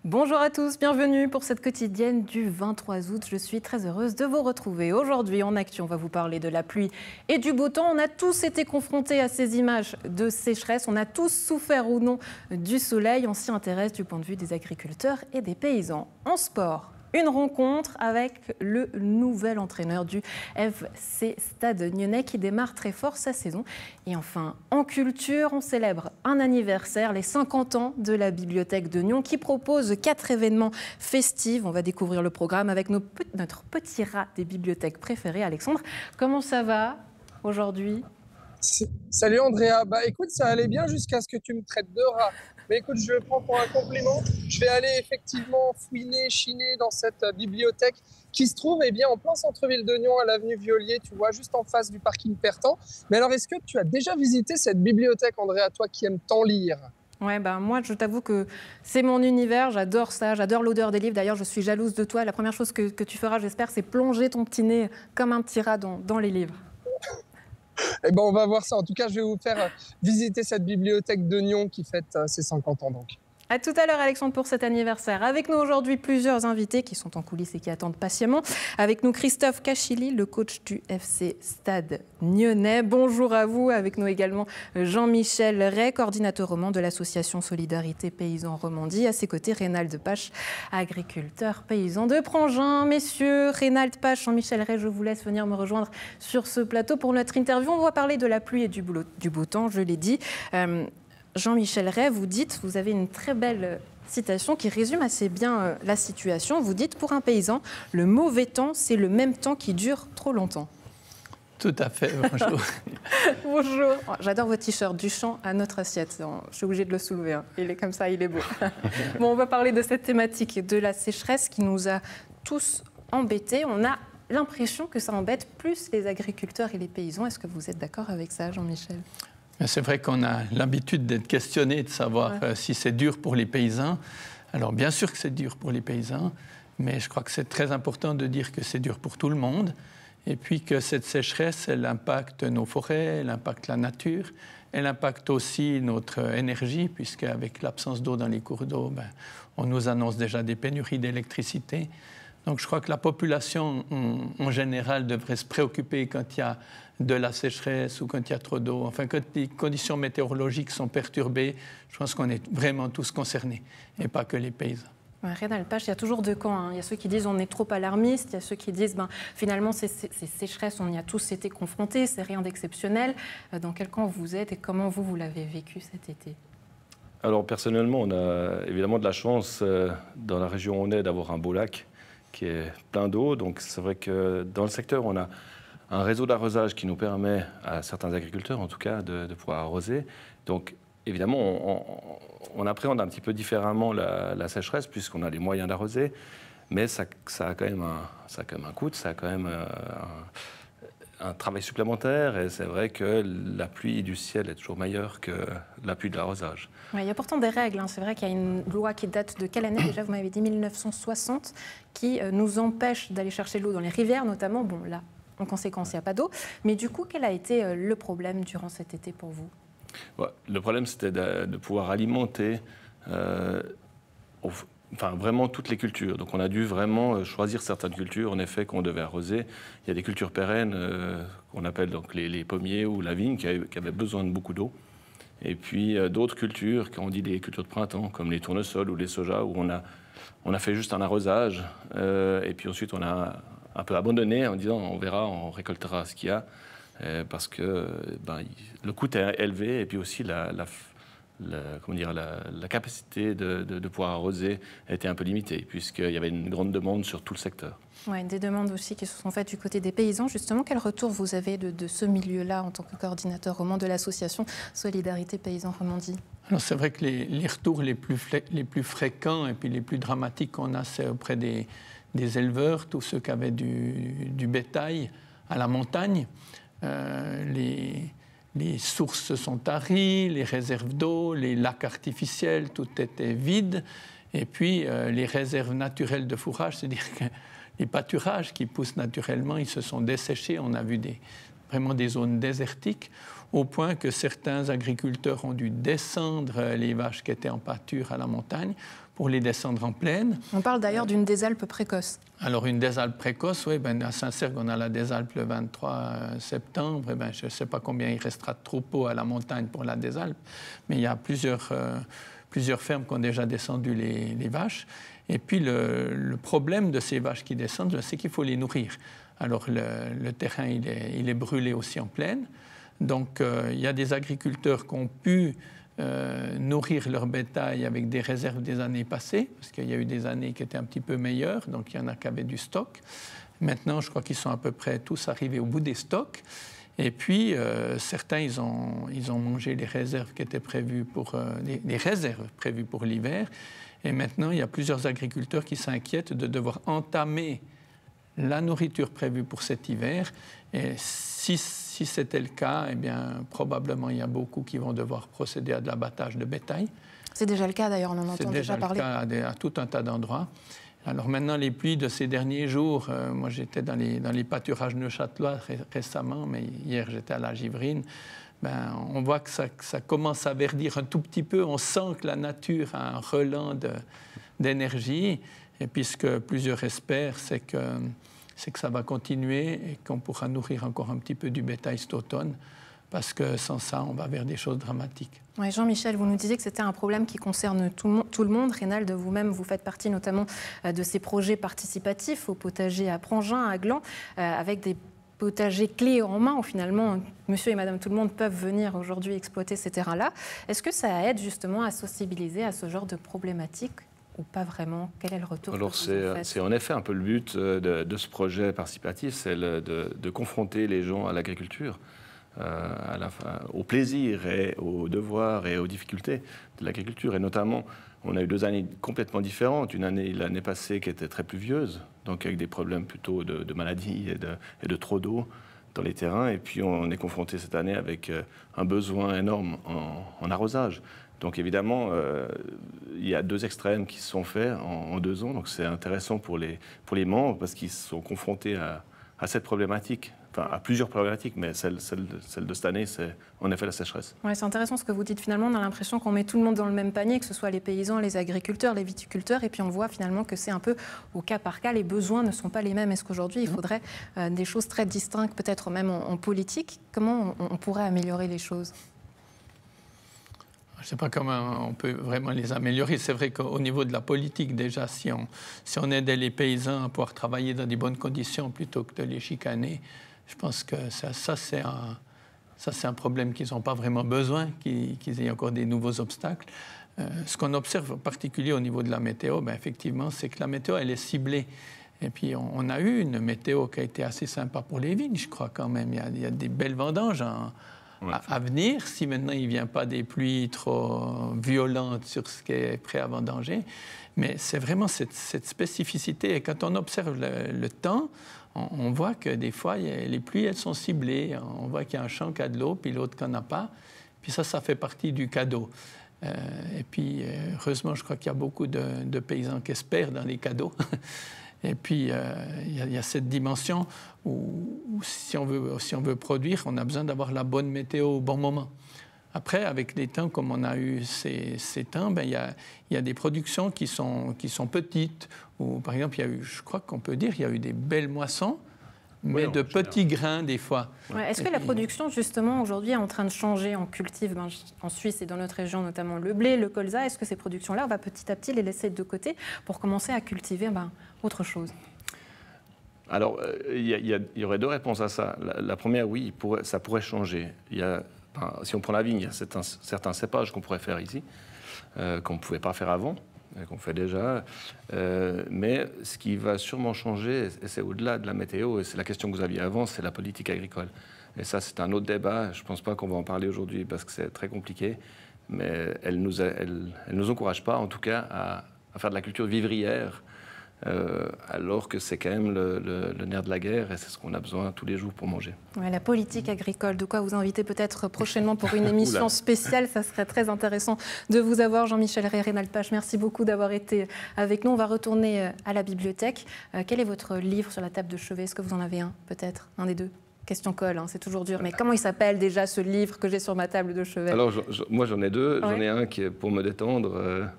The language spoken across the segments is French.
Bonjour à tous, bienvenue pour cette quotidienne du 23 août. Je suis très heureuse de vous retrouver. Aujourd'hui, en actu, on va vous parler de la pluie et du beau temps. On a tous été confrontés à ces images de sécheresse. On a tous souffert ou non du soleil. On s'y intéresse du point de vue des agriculteurs et des paysans. En sport, une rencontre avec le nouvel entraîneur du FC Stade Nyonnais qui démarre très fort sa saison. Et enfin, en culture, on célèbre un anniversaire, les 50 ans de la Bibliothèque de Nyon qui propose 4 événements festifs. On va découvrir le programme avec notre petit rat des bibliothèques préférées. Alexandre, comment ça va aujourd'hui ? Salut Andrea, écoute, ça allait bien jusqu'à ce que tu me traites de rat. Mais écoute, je le prends pour un compliment. Je vais aller effectivement fouiner, chiner dans cette bibliothèque qui se trouve en plein centre-ville de Nyon, à l'avenue Violier, tu vois, juste en face du parking Pertan. Mais alors, est-ce que tu as déjà visité cette bibliothèque, Andrea, toi qui aimes tant lire ? Ouais, moi, je t'avoue que c'est mon univers, j'adore ça, j'adore l'odeur des livres. D'ailleurs, je suis jalouse de toi. La première chose que tu feras, j'espère, c'est plonger ton petit nez comme un petit rat dans les livres. On va voir ça. En tout cas, je vais vous faire visiter cette bibliothèque de Nyon qui fête ses 50 ans donc. À tout à l'heure, Alexandre, pour cet anniversaire. Avec nous aujourd'hui, plusieurs invités qui sont en coulisses et qui attendent patiemment. Avec nous, Christophe Cachili, le coach du FC Stade Nyonnais. Bonjour à vous. Avec nous également, Jean-Michel Ray, coordinateur roman de l'association Solidarité Paysans Romandie. À ses côtés, Reynald Pache, agriculteur paysan de Prangin. Messieurs, Reynald Pache, Jean-Michel Ray, je vous laisse venir me rejoindre sur ce plateau pour notre interview. On va parler de la pluie et du beau temps, je l'ai dit. Jean-Michel Ray, vous avez une très belle citation qui résume assez bien la situation. Vous dites, pour un paysan, le mauvais temps, c'est le même temps qui dure trop longtemps. Tout à fait, bonjour. Bonjour. J'adore votre t-shirt, du champ à notre assiette. Je suis obligée de le soulever, hein. Il est comme ça, il est beau. Bon, on va parler de cette thématique de la sécheresse qui nous a tous embêtés. On a l'impression que ça embête plus les agriculteurs et les paysans. Est-ce que vous êtes d'accord avec ça, Jean-Michel ? C'est vrai qu'on a l'habitude d'être questionné, de savoir si c'est dur pour les paysans. Alors bien sûr que c'est dur pour les paysans, mais je crois que c'est très important de dire que c'est dur pour tout le monde. Et puis que cette sécheresse, elle impacte nos forêts, elle impacte la nature, elle impacte aussi notre énergie, puisqu'avec l'absence d'eau dans les cours d'eau, on nous annonce déjà des pénuries d'électricité. Donc je crois que la population en général devrait se préoccuper quand il y a de la sécheresse ou quand il y a trop d'eau. Enfin, quand les conditions météorologiques sont perturbées, je pense qu'on est vraiment tous concernés, et pas que les paysans. Reynald Pache, il y a toujours deux camps, hein. Il y a ceux qui disent on est trop alarmiste, il y a ceux qui disent finalement ces sécheresses, on y a tous été confrontés, c'est rien d'exceptionnel. Dans quel camp vous êtes et comment vous l'avez vécu cet été ? Alors personnellement, on a évidemment de la chance dans la région où on est d'avoir un beau lac qui est plein d'eau. Donc c'est vrai que dans le secteur, on a un réseau d'arrosage qui nous permet, à certains agriculteurs en tout cas, de pouvoir arroser. Donc évidemment, on appréhende un petit peu différemment la sécheresse puisqu'on a les moyens d'arroser, mais ça a quand même un coût, ça a quand même un travail supplémentaire, et c'est vrai que la pluie du ciel est toujours meilleure que la pluie de l'arrosage. Ouais, il y a pourtant des règles, hein. C'est vrai qu'il y a une loi qui date de quelle année déjà ? Vous m'avez dit 1960, qui nous empêche d'aller chercher l'eau dans les rivières notamment. Bon, là, en conséquence, il n'y a pas d'eau. Mais du coup, quel a été le problème durant cet été pour vous ? Le problème, c'était de pouvoir alimenter vraiment toutes les cultures. Donc on a dû vraiment choisir certaines cultures, en effet, qu'on devait arroser. Il y a des cultures pérennes qu'on appelle donc les pommiers ou la vigne qui avaient besoin de beaucoup d'eau. Et puis d'autres cultures, qu'on dit des cultures de printemps, comme les tournesols ou les sojas, où on a fait juste un arrosage. Et puis ensuite, on a un peu abandonné en disant on verra, on récoltera ce qu'il y a. Parce que le coût est élevé, et puis aussi la capacité de pouvoir arroser était un peu limitée, puisqu'il y avait une grande demande sur tout le secteur. Oui, des demandes aussi qui se sont faites du côté des paysans. Justement, quel retour vous avez de ce milieu-là en tant que coordinateur roman de l'association Solidarité Paysans Romandie ? Alors c'est vrai que les retours les plus fréquents et puis les plus dramatiques qu'on a, c'est auprès des éleveurs, tous ceux qui avaient du bétail à la montagne. Les sources se sont taries, les réserves d'eau, les lacs artificiels, tout était vide. Et puis, les réserves naturelles de fourrage, c'est-à-dire que les pâturages qui poussent naturellement, ils se sont desséchés. On a vu vraiment des zones désertiques, au point que certains agriculteurs ont dû descendre les vaches qui étaient en pâture à la montagne pour les descendre en plaine. On parle d'ailleurs d'une désalpe précoce. Alors une désalpe précoce, oui, à Saint-Cergue, on a la désalpe le 23 septembre. Je ne sais pas combien il restera de troupeaux à la montagne pour la désalpe, mais il y a plusieurs fermes qui ont déjà descendu les vaches. Et puis le problème de ces vaches qui descendent, c'est qu'il faut les nourrir. Alors le terrain, il est brûlé aussi en plaine. Donc il y a des agriculteurs qui ont pu nourrir leur bétail avec des réserves des années passées, parce qu'il y a eu des années qui étaient un petit peu meilleures, donc il y en a qui avaient du stock. Maintenant, je crois qu'ils sont à peu près tous arrivés au bout des stocks. Et puis, certains, ils ont mangé les réserves qui étaient prévues les réserves prévues pour l'hiver. Et maintenant, il y a plusieurs agriculteurs qui s'inquiètent de devoir entamer la nourriture prévue pour cet hiver. Et si c'était le cas, eh bien, probablement, il y a beaucoup qui vont devoir procéder à de l'abattage de bétail. C'est déjà le cas, d'ailleurs, on en entend déjà parler. C'est déjà le cas à tout un tas d'endroits. Alors maintenant, les pluies de ces derniers jours, moi j'étais dans les pâturages neuchâtelois récemment, mais hier j'étais à la Givrine, on voit que ça commence à verdir un tout petit peu, on sent que la nature a un relent d'énergie, et puis ce que plusieurs espèrent, c'est que ça va continuer et qu'on pourra nourrir encore un petit peu du bétail cet automne, parce que sans ça, on va vers des choses dramatiques. Oui, Jean-Michel, vous nous disiez que c'était un problème qui concerne tout le monde. Reynald, vous-même, vous faites partie notamment de ces projets participatifs au potager à Prangin, à Gland, avec des potagers clés en main où finalement monsieur et madame tout le monde peuvent venir aujourd'hui exploiter ces terrains-là. Est-ce que ça aide justement à sensibiliser à ce genre de problématiques ou pas vraiment? Quel est le retour? Alors c'est en effet un peu le but de ce projet participatif, c'est de confronter les gens à l'agriculture. Au plaisir et aux devoirs et aux difficultés de l'agriculture. Et notamment, on a eu 2 années complètement différentes. Une année, l'année passée, qui était très pluvieuse, donc avec des problèmes plutôt de maladies et de trop d'eau dans les terrains. Et puis, on est confronté cette année avec un besoin énorme en arrosage. Donc, évidemment, il y a 2 extrêmes qui se sont faits en 2 ans. Donc, c'est intéressant pour les membres parce qu'ils sont confrontés à cette problématique. Enfin, à plusieurs problématiques, mais celle de cette année, c'est en effet la sécheresse. Ouais, c'est intéressant ce que vous dites. Finalement, on a l'impression qu'on met tout le monde dans le même panier, que ce soit les paysans, les agriculteurs, les viticulteurs, et puis on voit finalement que c'est un peu au cas par cas, les besoins ne sont pas les mêmes. Est-ce qu'aujourd'hui, il faudrait des choses très distinctes, peut-être même en politique? Comment on pourrait améliorer les choses? Je ne sais pas comment on peut vraiment les améliorer. C'est vrai qu'au niveau de la politique, déjà, si on aidait les paysans à pouvoir travailler dans des bonnes conditions plutôt que de les chicaner, je pense que ça c'est un problème qu'ils n'ont pas vraiment besoin, qu'ils aient encore des nouveaux obstacles. Ce qu'on observe en particulier au niveau de la météo, effectivement, c'est que la météo, elle est ciblée. Et puis, on a eu une météo qui a été assez sympa pour les vignes, je crois quand même. Il y a des belles vendanges à venir, si maintenant il ne vient pas des pluies trop violentes sur ce qui est prêt à vendanger. Mais c'est vraiment cette spécificité. Et quand on observe le temps, on voit que des fois, les pluies, elles sont ciblées. On voit qu'il y a un champ qui a de l'eau, puis l'autre qui n'en a pas. Puis ça fait partie du cadeau. Et puis, heureusement, je crois qu'il y a beaucoup de paysans qui espèrent dans les cadeaux. Et puis, il y a cette dimension où si on veut produire, on a besoin d'avoir la bonne météo au bon moment. Après, avec les temps comme on a eu ces temps, il y a des productions qui sont petites. Ou, par exemple, je crois qu'on peut dire qu'il y a eu des belles moissons, mais de petits grains des fois. Ouais, est-ce que la production, justement, aujourd'hui est en train de changer? On cultive en Suisse et dans notre région notamment le blé, le colza. Est-ce que ces productions-là, on va petit à petit les laisser de côté pour commencer à cultiver autre chose? Alors, il y aurait 2 réponses à ça. La première, oui, ça pourrait changer. Si on prend la vigne, il y a certains cépages qu'on pourrait faire ici, qu'on ne pouvait pas faire avant, qu'on fait déjà. Mais ce qui va sûrement changer, et c'est au-delà de la météo, et c'est la question que vous aviez avant, c'est la politique agricole. Et ça, c'est un autre débat. Je ne pense pas qu'on va en parler aujourd'hui parce que c'est très compliqué. Mais elle nous encourage pas, en tout cas, à faire de la culture vivrière, alors que c'est quand même le nerf de la guerre et c'est ce qu'on a besoin tous les jours pour manger. Ouais, la politique agricole, de quoi vous inviter peut-être prochainement pour une émission spéciale. Ça serait très intéressant de vous avoir, Jean-Michel Rey, Reynald Pache. Merci beaucoup d'avoir été avec nous. On va retourner à la bibliothèque. Quel est votre livre sur la table de chevet? Est-ce que vous en avez un, peut-être? Un des 2? Question colle, c'est toujours dur. Mais comment il s'appelle déjà ce livre que j'ai sur ma table de chevet? Alors, moi j'en ai 2. Ouais. J'en ai un qui est pour me détendre,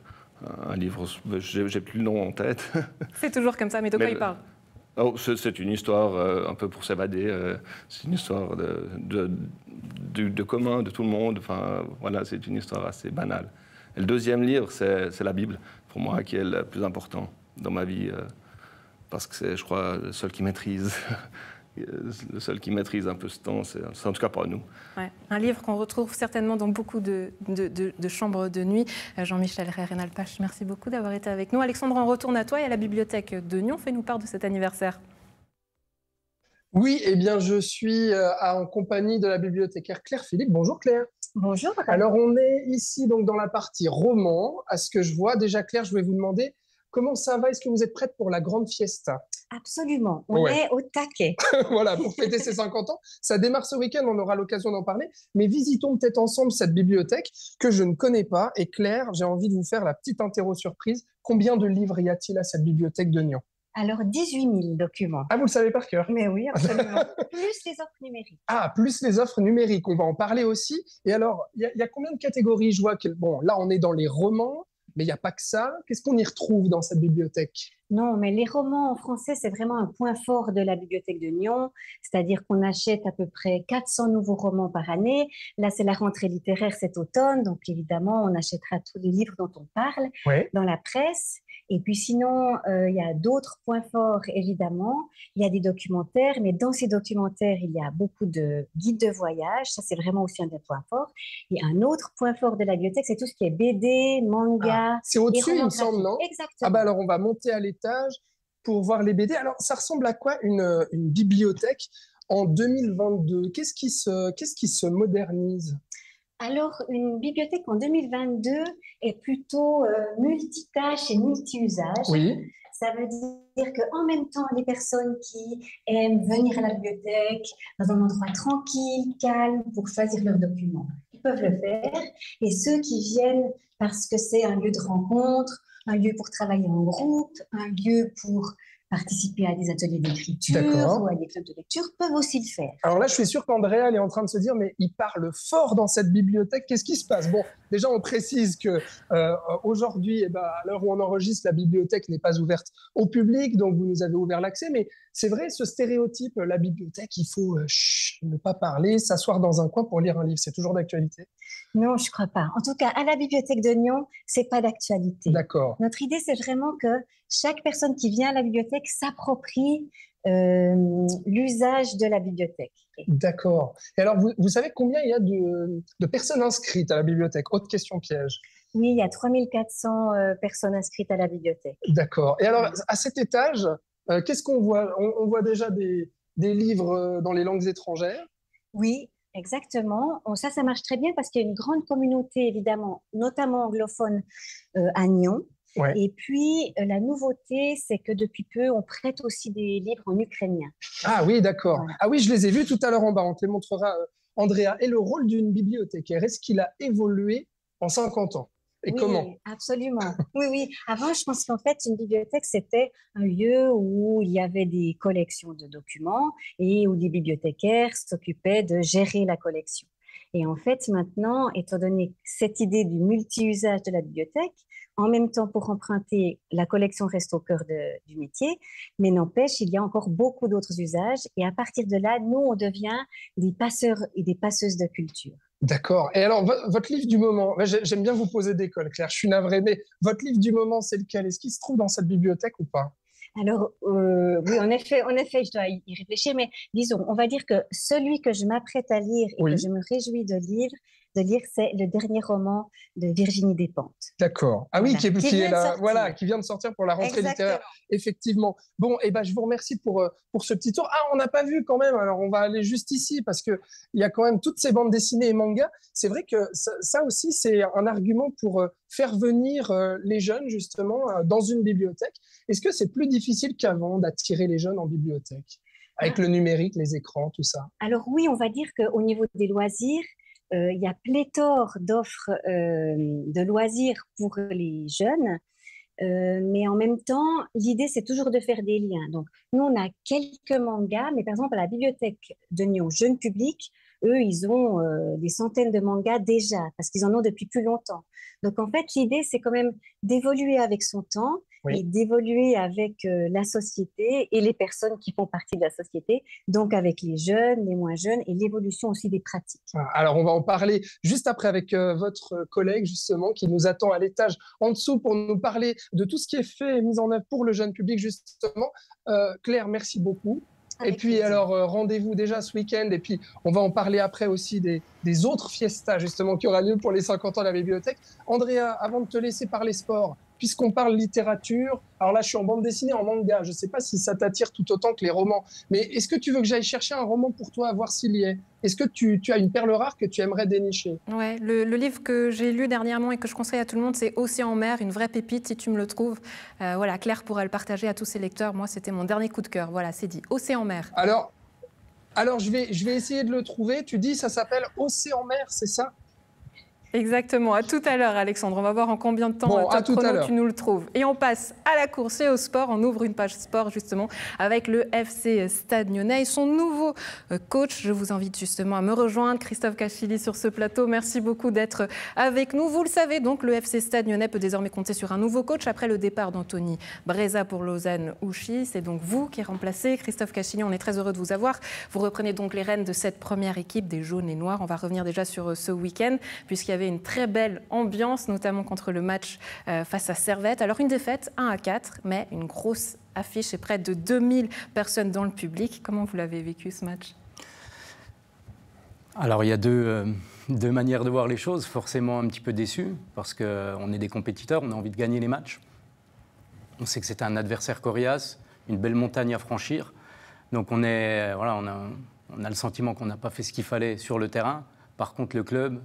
un livre, j'ai plus le nom en tête. C'est toujours comme ça, mais de quoi il parle? Oh, c'est une histoire un peu pour s'évader. C'est une histoire de commun, de tout le monde. Enfin, voilà, c'est une histoire assez banale. Et le deuxième livre, c'est la Bible, pour moi, qui est le plus important dans ma vie, parce que c'est, je crois, le seul qui maîtrise. Le seul qui maîtrise un peu ce temps, c'est en tout cas pas nous. Ouais. Un livre qu'on retrouve certainement dans beaucoup de chambres de nuit. Jean-Michel Rénal-Pache, merci beaucoup d'avoir été avec nous. Alexandre, on retourne à toi et à la bibliothèque de Nyon. Fais-nous part de cet anniversaire. Oui, eh bien, je suis en compagnie de la bibliothécaire Claire Philippe. Bonjour Claire. Bonjour. Alors, on est ici donc dans la partie roman. À ce que je vois, déjà Claire, je vais vous demander comment ça va. Est-ce que vous êtes prête pour la grande fiesta? Absolument, on est au taquet. Voilà, pour fêter ses 50 ans. Ça démarre ce week-end, on aura l'occasion d'en parler. Mais visitons peut-être ensemble cette bibliothèque que je ne connais pas. Et Claire, j'ai envie de vous faire la petite interro surprise. Combien de livres y a-t-il à cette bibliothèque de Nyon? Alors, 18 000 documents. Ah, vous le savez par cœur? Mais oui, absolument. Plus les offres numériques. Ah, plus les offres numériques, on va en parler aussi. Et alors, il y a combien de catégories? Je vois que, bon, là, on est dans les romans, mais il n'y a pas que ça. Qu'est-ce qu'on y retrouve dans cette bibliothèque? Non, mais les romans en français, c'est vraiment un point fort de la bibliothèque de Nyon. C'est-à-dire qu'on achète à peu près 400 nouveaux romans par année. Là, c'est la rentrée littéraire cet automne. Donc, évidemment, on achètera tous les livres dont on parle dans la presse. Et puis sinon, il y a d'autres points forts, évidemment. Il y a des documentaires, mais dans ces documentaires, il y a beaucoup de guides de voyage. Ça, c'est vraiment aussi un des points forts. Et un autre point fort de la bibliothèque, c'est tout ce qui est BD, manga. Ah, c'est au-dessus, il me semble, non? Exactement. Ah bah alors, on va monter à l'étage pour voir les BD. Alors, ça ressemble à quoi une bibliothèque en 2022? Qu'est-ce qui se modernise? Alors, une bibliothèque en 2022 est plutôt multitâche et multi-usage. Oui. Ça veut dire qu'en même temps, les personnes qui aiment venir à la bibliothèque dans un endroit tranquille, calme, pour choisir leurs documents, ils peuvent le faire. Et ceux qui viennent parce que c'est un lieu de rencontre, un lieu pour travailler en groupe, un lieu pour participer à des ateliers d'écriture ou à des clubs de lecture, peuvent aussi le faire. Alors là, je suis sûr qu'Andrea, elle est en train de se dire, mais il parle fort dans cette bibliothèque, qu'est-ce qui se passe? Bon, déjà, on précise que aujourd'hui, à l'heure où on enregistre, la bibliothèque n'est pas ouverte au public, donc vous nous avez ouvert l'accès, mais c'est vrai, ce stéréotype, la bibliothèque, il faut ne pas parler, s'asseoir dans un coin pour lire un livre, c'est toujours d'actualité? Non, je ne crois pas. En tout cas, à la bibliothèque de Nyon, ce n'est pas d'actualité. D'accord. Notre idée, c'est vraiment que chaque personne qui vient à la bibliothèque s'approprie l'usage de la bibliothèque. D'accord. Et alors, vous savez combien il y a de personnes inscrites à la bibliothèque? Autre question piège. Oui, il y a 3400 personnes inscrites à la bibliothèque. D'accord. Et alors, à cet étage, qu'est-ce qu'on voit? On voit déjà des livres dans les langues étrangères? Oui, exactement. Ça marche très bien parce qu'il y a une grande communauté, évidemment, notamment anglophone, à Nyon. Ouais. Et puis, la nouveauté, c'est que depuis peu, on prête aussi des livres en ukrainien. Ah oui, d'accord. Voilà. Ah oui, je les ai vus tout à l'heure en bas. On te les montrera, Andrea. Et le rôle d'une bibliothécaire, est-ce qu'il a évolué en 50 ans? Et comment? Absolument. Oui. Avant, je pense qu'en fait, une bibliothèque, c'était un lieu où il y avait des collections de documents et où des bibliothécaires s'occupaient de gérer la collection. Et en fait, maintenant, étant donné cette idée du multi-usage de la bibliothèque, en même temps, pour emprunter, la collection reste au cœur du métier, mais n'empêche, il y a encore beaucoup d'autres usages. Et à partir de là, nous, on devient des passeurs et des passeuses de culture. D'accord. Et alors, votre livre du moment, j'aime bien vous poser des cols, Claire, je suis navrée, mais votre livre du moment, c'est lequel? Est-ce qu'il se trouve dans cette bibliothèque ou pas? Alors, oui, en effet, je dois y réfléchir, mais disons, on va dire que celui que je m'apprête à lire et que je me réjouis de lire, c'est le dernier roman de Virginie Despentes. D'accord. Ah oui, Voilà. qui est là, voilà, qui vient de sortir pour la rentrée littéraire. Effectivement. Bon, je vous remercie pour ce petit tour. Ah, on n'a pas vu quand même, alors on va aller juste ici parce qu'il y a quand même toutes ces bandes dessinées et mangas. C'est vrai que ça aussi, c'est un argument pour faire venir les jeunes, justement, dans une bibliothèque. Est-ce que c'est plus difficile qu'avant d'attirer les jeunes en bibliothèque, avec le numérique, les écrans, tout ça? Alors oui, on va dire qu'au niveau des loisirs, il y a pléthore d'offres de loisirs pour les jeunes, mais en même temps, l'idée, c'est toujours de faire des liens. Donc, nous, on a quelques mangas, mais par exemple, à la bibliothèque de Nyon Jeune Public, eux, ils ont des centaines de mangas déjà, parce qu'ils en ont depuis plus longtemps. Donc, en fait, l'idée, c'est quand même d'évoluer avec son temps et d'évoluer avec la société et les personnes qui font partie de la société, donc avec les jeunes, les moins jeunes, et l'évolution aussi des pratiques. Alors, on va en parler juste après avec votre collègue, justement, qui nous attend à l'étage en dessous pour nous parler de tout ce qui est fait et mis en œuvre pour le jeune public, justement. Claire, merci beaucoup. Et puis, alors, rendez-vous déjà ce week-end. Et puis, on va en parler après aussi des autres fiestas, justement, qui aura lieu pour les 50 ans de la bibliothèque. Andrea, avant de te laisser parler sport, puisqu'on parle littérature, alors là, je suis en bande dessinée, en manga. Je ne sais pas si ça t'attire tout autant que les romans. Mais est-ce que tu veux que j'aille chercher un roman pour toi, à voir s'il y est? Est-ce que tu as une perle rare que tu aimerais dénicher? Ouais, le livre que j'ai lu dernièrement et que je conseille à tout le monde, c'est Océan en mer, une vraie pépite, si tu me le trouves. Voilà, Claire pourra le partager à tous ses lecteurs. Moi, c'était mon dernier coup de cœur. Voilà, c'est dit. Océan en mer. Alors je vais essayer de le trouver. Tu dis, ça s'appelle Océan en mer, c'est ça? Exactement. À tout à l'heure, Alexandre. On va voir en combien de temps top chrono tu nous le trouves. Et on passe à la course et au sport. On ouvre une page sport justement avec le FC Stade Lyonnais et son nouveau coach. Je vous invite justement à me rejoindre, Christophe Cachili, sur ce plateau. Merci beaucoup d'être avec nous. Vous le savez donc, le FC Stade Lyonnais peut désormais compter sur un nouveau coach après le départ d'Anthony Breza pour Lausanne-Ouchy. C'est donc vous qui remplacez Christophe Cachili. On est très heureux de vous avoir. Vous reprenez donc les rênes de cette première équipe des jaunes et noirs. On va revenir déjà sur ce week-end puisqu'il y avait une très belle ambiance, notamment contre le match face à Servette. Alors une défaite 1-4, mais une grosse affiche et près de 2000 personnes dans le public. Comment vous l'avez vécu ce match? Alors il y a deux manières de voir les choses. Forcément un petit peu déçu parce qu'on est des compétiteurs, on a envie de gagner les matchs. On sait que c'était un adversaire coriace, une belle montagne à franchir. Donc on a le sentiment qu'on n'a pas fait ce qu'il fallait sur le terrain. Par contre, le club,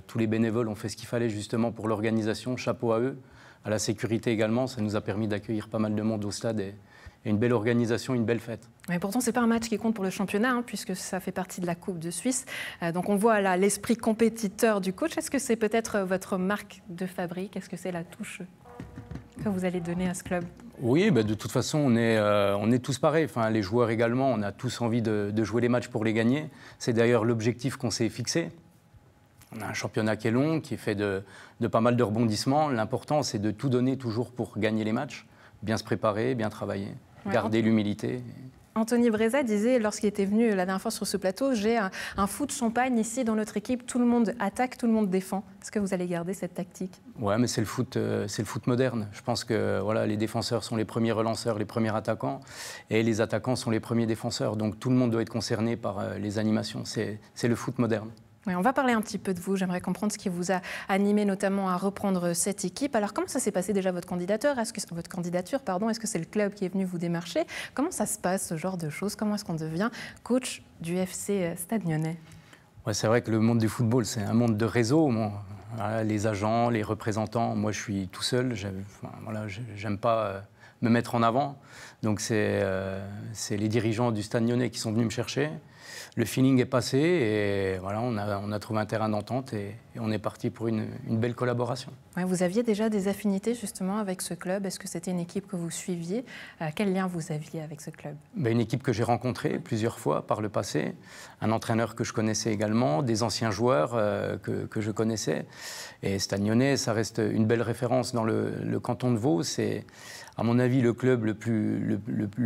tous les bénévoles ont fait ce qu'il fallait justement pour l'organisation. Chapeau à eux. À la sécurité également, ça nous a permis d'accueillir pas mal de monde au stade et une belle organisation, une belle fête. Mais pourtant, ce n'est pas un match qui compte pour le championnat, puisque ça fait partie de la Coupe de Suisse. Donc on voit là l'esprit compétiteur du coach. Est-ce que c'est peut-être votre marque de fabrique? Est-ce que c'est la touche que vous allez donner à ce club? Oui, de toute façon, on est tous pareils. Enfin, les joueurs également, on a tous envie de jouer les matchs pour les gagner. C'est d'ailleurs l'objectif qu'on s'est fixé. On a un championnat qui est long, qui est fait de pas mal de rebondissements. L'important, c'est de tout donner toujours pour gagner les matchs, bien se préparer, bien travailler, garder l'humilité. Anthony Breza disait, lorsqu'il était venu la dernière fois sur ce plateau, j'ai un foot champagne ici dans notre équipe, tout le monde attaque, tout le monde défend. Est-ce que vous allez garder cette tactique? Ouais, mais c'est le foot moderne. Je pense que les défenseurs sont les premiers relanceurs, les premiers attaquants, et les attaquants sont les premiers défenseurs. Donc tout le monde doit être concerné par les animations. C'est le foot moderne. Oui, on va parler un petit peu de vous. J'aimerais comprendre ce qui vous a animé notamment à reprendre cette équipe. Alors, comment ça s'est passé déjà votre candidature? Est-ce que c'est le club qui est venu vous démarcher? Comment ça se passe, ce genre de choses? Comment est-ce qu'on devient coach du FC Stade Lyonnais? Ouais, c'est vrai que le monde du football, c'est un monde de réseau. Les agents, les représentants, moi je suis tout seul. J'aime pas me mettre en avant. Donc c'est les dirigeants du Stade Lyonnais qui sont venus me chercher. Le feeling est passé et on a trouvé un terrain d'entente et on est parti pour une belle collaboration. Ouais, vous aviez déjà des affinités justement avec ce club? Est-ce que c'était une équipe que vous suiviez? Quel lien vous aviez avec ce club? Une équipe que j'ai rencontrée plusieurs fois par le passé, un entraîneur que je connaissais également, des anciens joueurs que je connaissais. Et Stade Lyonnais, ça reste une belle référence dans le canton de Vaud. C'est, à mon avis, le club le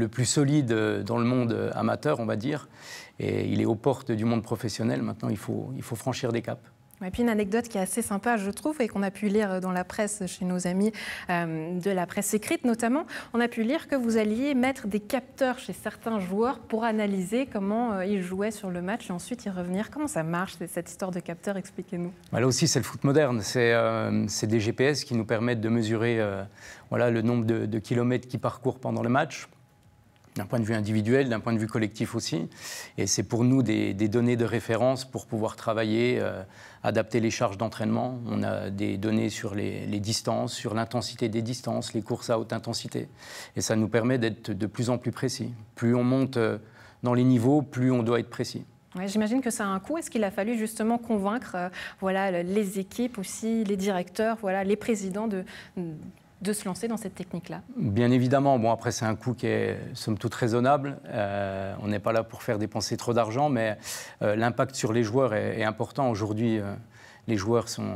plus solide dans le monde amateur, on va dire. Et il est aux portes du monde professionnel. Maintenant, il faut franchir des caps. Et puis une anecdote qui est assez sympa, je trouve, et qu'on a pu lire dans la presse chez nos amis de la presse écrite notamment, on a pu lire que vous alliez mettre des capteurs chez certains joueurs pour analyser comment ils jouaient sur le match et ensuite y revenir. Comment ça marche, cette histoire de capteurs? Expliquez-nous. Là aussi, c'est le foot moderne. C'est des GPS qui nous permettent de mesurer le nombre de kilomètres qu'ils parcourent pendant le match. D'un point de vue individuel, d'un point de vue collectif aussi. Et c'est pour nous des données de référence pour pouvoir travailler, adapter les charges d'entraînement. On a des données sur les distances, sur l'intensité des distances, les courses à haute intensité. Et ça nous permet d'être de plus en plus précis. Plus on monte dans les niveaux, plus on doit être précis. Ouais, j'imagine que ça a un coût. Est-ce qu'il a fallu justement convaincre les équipes aussi, les directeurs, les présidents de se lancer dans cette technique-là? Bien évidemment. Bon, après, c'est un coût qui est, somme toute, raisonnable. On n'est pas là pour faire dépenser trop d'argent, mais l'impact sur les joueurs est important. Aujourd'hui, les joueurs sont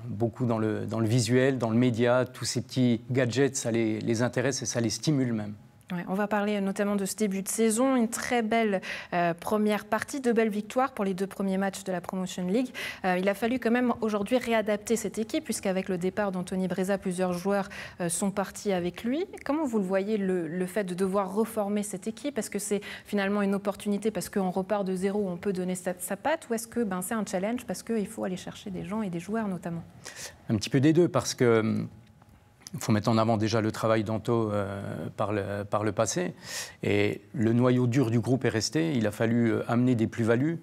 beaucoup dans le visuel, dans le média. Tous ces petits gadgets, ça les intéresse et ça les stimule même. Ouais, on va parler notamment de ce début de saison, une très belle première partie, de belles victoires pour les 2 premiers matchs de la Promotion League. Il a fallu quand même aujourd'hui réadapter cette équipe, puisqu'avec le départ d'Anthony Breza, plusieurs joueurs sont partis avec lui. Comment vous le voyez, le fait de devoir reformer cette équipe? Est-ce que c'est finalement une opportunité parce qu'on repart de zéro, on peut donner sa patte, ou est-ce que c'est un challenge parce qu'il faut aller chercher des gens et des joueurs notamment? Un petit peu des deux, parce que il faut mettre en avant déjà le travail d'Anto par le passé. Et le noyau dur du groupe est resté. Il a fallu amener des plus-values.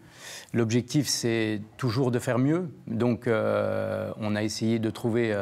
L'objectif, c'est toujours de faire mieux. Donc, on a essayé de trouver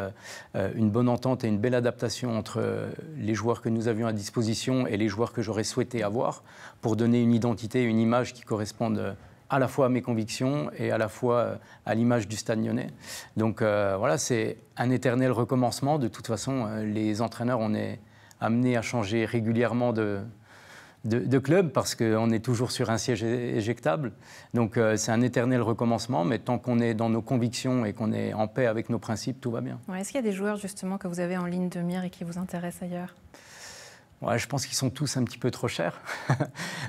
une bonne entente et une belle adaptation entre les joueurs que nous avions à disposition et les joueurs que j'aurais souhaité avoir pour donner une identité, une image qui correspondent à la fois à mes convictions et à la fois à l'image du Stade Lyonnais. Donc voilà, c'est un éternel recommencement. De toute façon, les entraîneurs, on est amenés à changer régulièrement de club parce qu'on est toujours sur un siège éjectable. Donc c'est un éternel recommencement, mais tant qu'on est dans nos convictions et qu'on est en paix avec nos principes, tout va bien. Ouais, est-ce qu'il y a des joueurs justement que vous avez en ligne de mire et qui vous intéressent ailleurs? Ouais, je pense qu'ils sont tous un petit peu trop chers.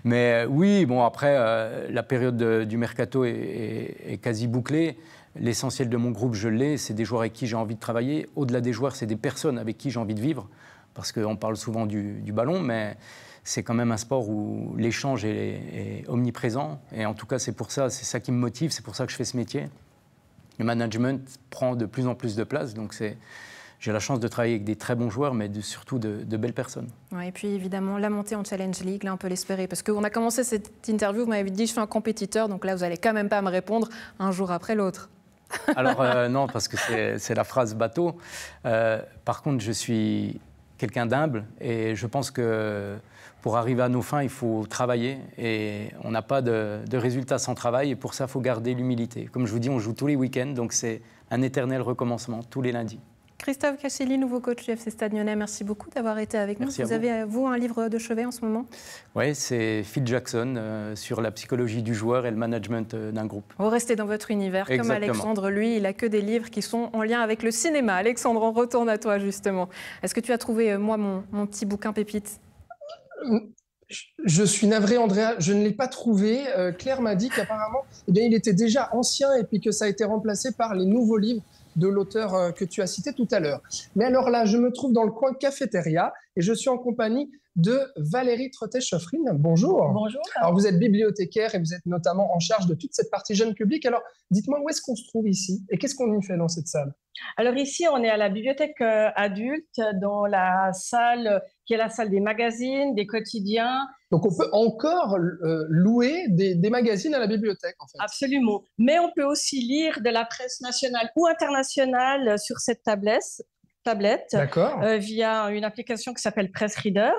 Mais oui, bon, après, la période du mercato est quasi bouclée. L'essentiel de mon groupe, je l'ai. C'est des joueurs avec qui j'ai envie de travailler. Au-delà des joueurs, c'est des personnes avec qui j'ai envie de vivre. Parce qu'on parle souvent du ballon, mais c'est quand même un sport où l'échange est omniprésent. Et en tout cas, c'est ça qui me motive. C'est pour ça que je fais ce métier. Le management prend de plus en plus de place. Donc j'ai la chance de travailler avec des très bons joueurs, mais surtout de belles personnes. Ouais, et puis évidemment, la montée en Challenge League, là on peut l'espérer. Parce qu'on a commencé cette interview, vous m'avez dit je suis un compétiteur, donc là vous n'allez quand même pas me répondre un jour après l'autre. Alors non, parce que c'est la phrase bateau. Par contre, je suis quelqu'un d'humble et je pense que pour arriver à nos fins, il faut travailler et on n'a pas de résultats sans travail et pour ça, il faut garder l'humilité. Comme je vous dis, on joue tous les week-ends, donc c'est un éternel recommencement, tous les lundis. Christophe Cachelli, nouveau coach du FC Stade Lyonnais, merci beaucoup d'avoir été avec nous. Vous avez, vous, un livre de chevet en ce moment? Oui, c'est Phil Jackson sur la psychologie du joueur et le management d'un groupe. Vous restez dans votre univers. Exactement. Comme Alexandre, lui, il n'a que des livres qui sont en lien avec le cinéma. Alexandre, on retourne à toi justement. Est-ce que tu as trouvé, moi, mon petit bouquin pépite? Je suis navré, Andrea, je ne l'ai pas trouvé. Claire m'a dit qu'apparemment, il était déjà ancien et puis que ça a été remplacé par les nouveaux livres de l'auteur que tu as cité tout à l'heure. Mais alors là, je me trouve dans le coin cafétéria et je suis en compagnie de Valérie Trottet-Choffrine. Bonjour. Bonjour. Alors, vous êtes bibliothécaire et vous êtes notamment en charge de toute cette partie jeune public. Alors, dites-moi, où est-ce qu'on se trouve ici et qu'est-ce qu'on y fait dans cette salle? Alors ici, on est à la bibliothèque adulte, dans la salle qui est la salle des magazines, des quotidiens. Donc, on peut encore louer des magazines à la bibliothèque, en fait. Absolument. Mais on peut aussi lire de la presse nationale ou internationale sur cette tablette via une application qui s'appelle Press Reader.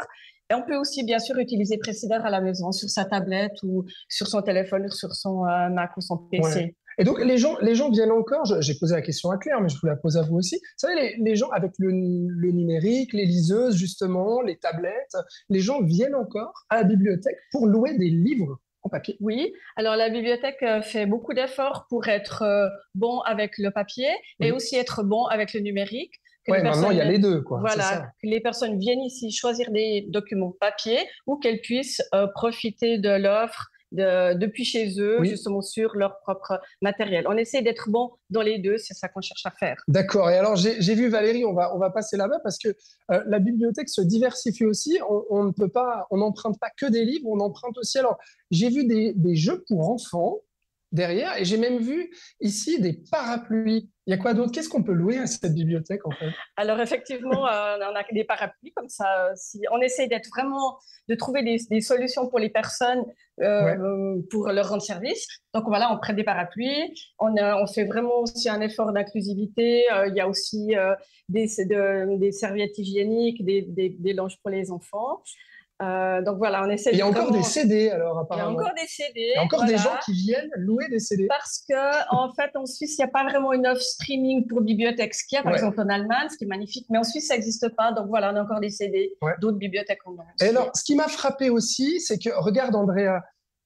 Et on peut aussi, bien sûr, utiliser Press Reader à la maison, sur sa tablette ou sur son téléphone ou sur son Mac ou son PC. Ouais. Et donc, les gens viennent encore, j'ai posé la question à Claire, mais je vous la pose à vous aussi. Vous savez, les gens avec le numérique, les liseuses, justement, les tablettes, les gens viennent encore à la bibliothèque pour louer des livres en papier. Oui, alors la bibliothèque fait beaucoup d'efforts pour être bon avec le papier et aussi être bon avec le numérique. Oui, maintenant, il y a les deux, quoi. Voilà, que les personnes viennent ici choisir des documents papier ou qu'elles puissent profiter de l'offre depuis chez eux, justement sur leur propre matériel. On essaie d'être bon dans les deux, c'est ça qu'on cherche à faire. D'accord. Et alors, j'ai vu Valérie, on va passer là-bas parce que la bibliothèque se diversifie aussi. On ne peut pas, on n'emprunte pas que des livres, on emprunte aussi. Alors, j'ai vu des jeux pour enfants derrière et j'ai même vu ici des parapluies. Il y a quoi d'autre? Qu'est-ce qu'on peut louer à cette bibliothèque, en fait? Alors, effectivement, on a des parapluies comme ça. On essaie de trouver des solutions pour les personnes pour leur rendre service. Donc, voilà, on prête des parapluies. On fait vraiment aussi un effort d'inclusivité. Il y a aussi des serviettes hygiéniques, des linges pour les enfants. Donc voilà, on essaie. Il y a encore des CD alors apparemment. Il y a encore des CD. Il y a encore des gens qui viennent louer des CD. Parce que en fait, en Suisse, il n'y a pas vraiment une offre streaming pour bibliothèques. Ce qu'il y a par exemple en Allemagne, ce qui est magnifique, mais en Suisse, ça n'existe pas. Donc voilà, on a encore des CD. D'autres bibliothèques en ont. Et alors, ce qui m'a frappé aussi, c'est que regarde Andrea.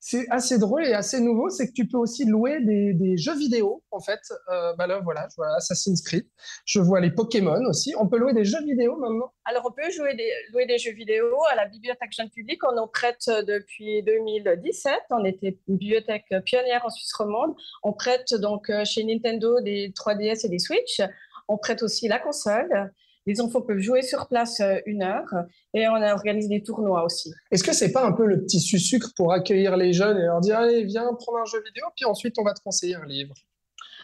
C'est assez drôle et assez nouveau, c'est que tu peux aussi louer des jeux vidéo, en fait. Là, voilà, je vois Assassin's Creed, je vois les Pokémon aussi. On peut louer des jeux vidéo maintenant? Alors, on peut louer des jeux vidéo à la Bibliothèque Jeune Public. On en prête depuis 2017. On était une bibliothèque pionnière en Suisse romande. On prête donc chez Nintendo des 3DS et des Switch. On prête aussi la console. Les enfants peuvent jouer sur place 1 heure et on organise des tournois aussi. Est-ce que c'est pas un peu le petit sucre pour accueillir les jeunes et leur dire « Allez, viens prendre un jeu vidéo, puis ensuite on va te conseiller un livre »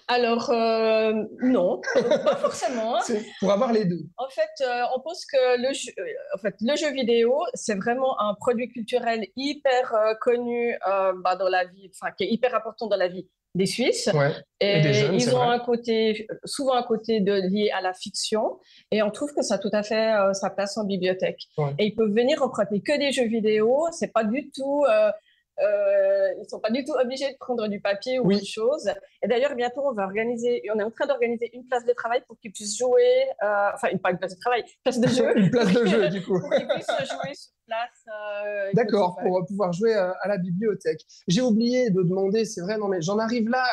Alors, non, pas forcément. C'est pour avoir les deux. En fait, on pense que le jeu vidéo, c'est vraiment un produit culturel hyper connu dans la vie, qui est hyper important dans la vie des Suisses. Et des jeunes, ils ont souvent un côté lié à la fiction. Et on trouve que ça a tout à fait sa place en bibliothèque. Et ils peuvent venir emprunter que des jeux vidéo. C'est pas du tout... ils ne sont pas du tout obligés de prendre du papier ou autre chose. Et d'ailleurs, bientôt, on est en train d'organiser une place de travail pour qu'ils puissent jouer, pas une place de travail, une place de jeu. Une place de jeu, du coup. Pour qu'ils puissent jouer sur place. D'accord, pour pouvoir jouer à la bibliothèque. J'ai oublié de demander, c'est vrai, non mais j'en arrive là,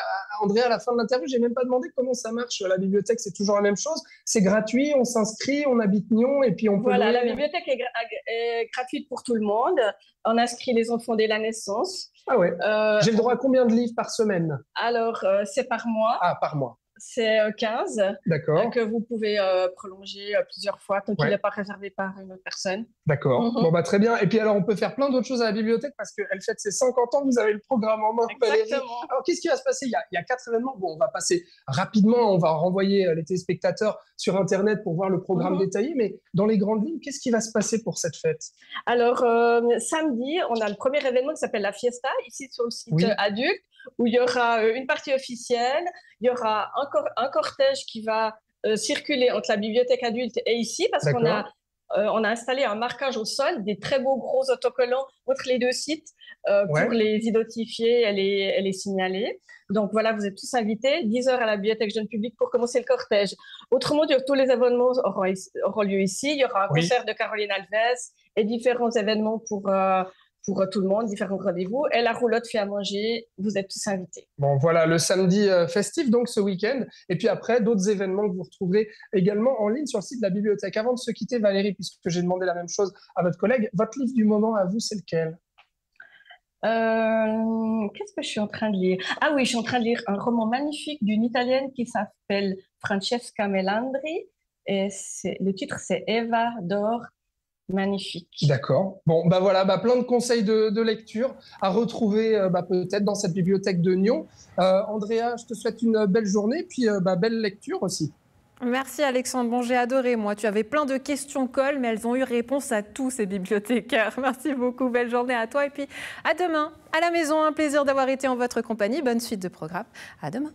Andrea, à la fin de l'interview, j'ai même pas demandé comment ça marche. La bibliothèque, c'est toujours la même chose. C'est gratuit, on s'inscrit, on habite Nyon et puis on peut... Voilà, la bibliothèque est gratuite pour tout le monde. On inscrit les enfants dès la naissance. Ah ouais. J'ai le droit à combien de livres par semaine? Alors, c'est par mois. Ah, par mois. C'est 15. D'accord. Que vous pouvez prolonger plusieurs fois tant qu'il n'est pas réservé par une autre personne. D'accord. Bon, très bien. Et puis alors, on peut faire plein d'autres choses à la bibliothèque parce qu'elle fête ses 50 ans. Vous avez le programme en main. Exactement. Alors, qu'est-ce qui va se passer? Il y a 4 événements. Bon, on va passer rapidement. On va renvoyer les téléspectateurs sur Internet pour voir le programme détaillé. Mais dans les grandes lignes, qu'est-ce qui va se passer pour cette fête? Alors, samedi, on a le premier événement qui s'appelle la Fiesta, ici sur le site adulte, où il y aura une partie officielle, il y aura un cortège qui va circuler entre la bibliothèque adulte et ici, parce qu'on a installé un marquage au sol, des très beaux gros autocollants entre les deux sites pour les identifier et les signaler. Donc voilà, vous êtes tous invités, 10h à la bibliothèque jeune public pour commencer le cortège. Autrement dit, tous les événements auront lieu ici. Il y aura un concert de Caroline Alves et différents événements pour tout le monde, différents rendez-vous. Et la roulotte fait à manger, vous êtes tous invités. Bon, voilà, le samedi festif, donc ce week-end. Et puis après, d'autres événements que vous retrouverez également en ligne sur le site de la bibliothèque. Avant de se quitter, Valérie, puisque j'ai demandé la même chose à votre collègue, votre livre du moment à vous, c'est lequel? Qu'est-ce que je suis en train de lire? Ah oui, je suis en train de lire un roman magnifique d'une Italienne qui s'appelle Francesca Melandri. Et le titre, c'est Eva d'or. Magnifique. D'accord. Bon, voilà, plein de conseils de lecture à retrouver peut-être dans cette bibliothèque de Nyon. Andrea, je te souhaite une belle journée, puis belle lecture aussi. Merci Alexandre. Bon, j'ai adoré, moi. Tu avais plein de questions colle, mais elles ont eu réponse à tous ces bibliothécaires. Merci beaucoup. Belle journée à toi. Et puis à demain, à la maison. Un plaisir d'avoir été en votre compagnie. Bonne suite de programme. À demain.